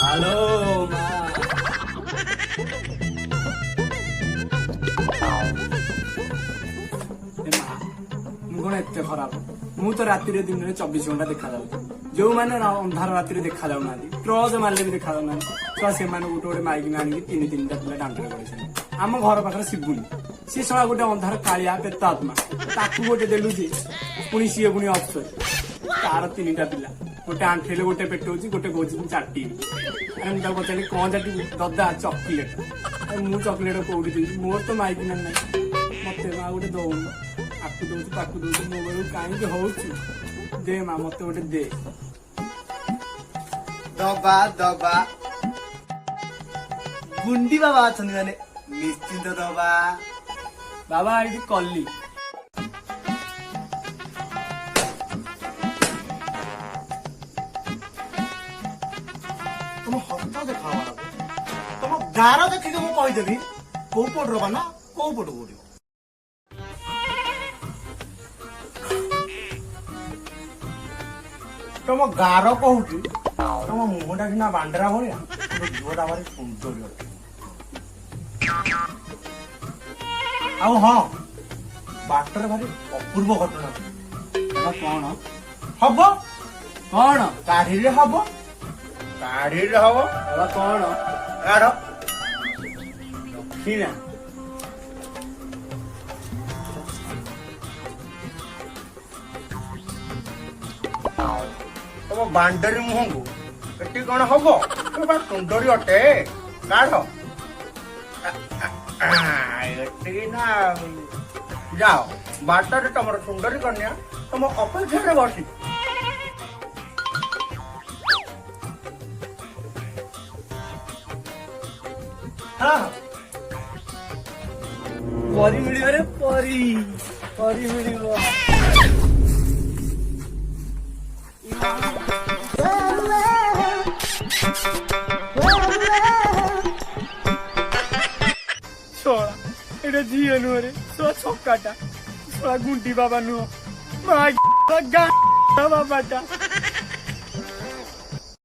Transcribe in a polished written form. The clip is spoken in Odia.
হ্যালো মা, ମୁଁ କଣ ଏତେ ଖରାପ? ମୁଁ ତ ରାତିରେ ଦିନରେ 24 ଘଣ୍ଟା ଦେଖାଯାଉଛି। ଯୋଉମାନେ ଅନ୍ଧାର ରାତିରେ ଦେଖା ଯାଉନାହାନ୍ତି, ଟ୍ରଚ ମାରିଲେ ବି ଦେଖା ଯାଉନାହାନ୍ତି, ତ ସେମାନେ ଗୋଟେ ଗୋଟେ ମାଇକିନା ଆଣିକି ତିନିଟା ପିଲା ଦାଣ୍ଡରେ ପଳେଇଛନ୍ତି। ଆମ ଘର ପାଖରେ ଶିବୁନି, ସିଏ ଶଳା ଗୋଟେ ଅନ୍ଧାର କାଳିଆ ପେତ ଆତ୍ମା, ତାକୁ ଗୋଟେ ଦେଲୁଛି, ପୁଣି ସିଏ ପୁଣି ଅଫସର, ତାର ତିନିଟା ପିଲା, ଗୋଟେ ଆଣ୍ଠେଇଲେ ଗୋଟେ ପେଟଉଛି, ଗୋଟେ କହୁଛି ମୁଁ ଚାଟିବି। ଆରେ ମୁଁ ତାକୁ ପଚାରିଲି କଣ ଚାଟିବୁ? ଦଦା ଚକୋଲେଟ। ମୁଁ ଚକୋଲେଟ କୋଉଠି ଦେବି? ମୋର ତ ମାଇକିନା ନାହିଁ, ମତେ ମା ଗୋଟେ ଦଉନି। ଆକୁ ଦଉଛି ତାକୁ ଦଉଛି, ମୋ ବେଳକୁ କାହିଁକି ହଉଛି? ଦେ ମା ମତେ ଗୋଟେ ଦେ। ଦବା ଦବା ଗୁଣ୍ଡି ବାବା ଅଛନ୍ତି ମାନେ ନିଶ୍ଚିନ୍ତ ଦବା। ବାବା ଏଇଠି କଲି। ତମ ହସ୍ତ ଦେଖା ତମ ଗାର ଦେଖିକି ମୁଁ କହିଦେବି କୋଉ ପଟର ବା ନା କୋଉ ପଟୁ କୋଉଠି। ତମ ଗାର କହୁଛି ତମ ମୁହଁଟା ସିନା ବାଣ୍ଡରା ଭଳିଆ, ଝିଅଟା ଭାରି ସୁନ୍ଦରୀ ଅଟେ। ଆଉ ହଁ, ବାଟରେ ଭାରି ଅପୂର୍ବ ଘଟଣା କଣ ହବ। କଣ କାଢିରେ ହବ, କାଢିରେ ହବ। ବାବା କଣ? କାଢ ଦକ୍ଷିଣା। ତମ ବାଣ୍ଡରୀ ମୁହଁକୁ ଏଠି କଣ ହବ? ସୁନ୍ଦରୀ ଅଟେ, କାଢ। ଏଠି ନା ଯାଅ, ବାଟରେ ତମର ସୁନ୍ଦରୀ କନ୍ୟା ତମ ଅପେକ୍ଷାରେ ବସି। ପରି ମିଳିବରେ ପରି ପରି ମିଳିବ। ଶଳା ଏଟା ଝିଅ ନୁହଁରେ, ଶଳା ଛକାଟା, ଶଳା ଗୁଣ୍ଡି ବାବା ନୁହଁ, ମା ବାବାଟା।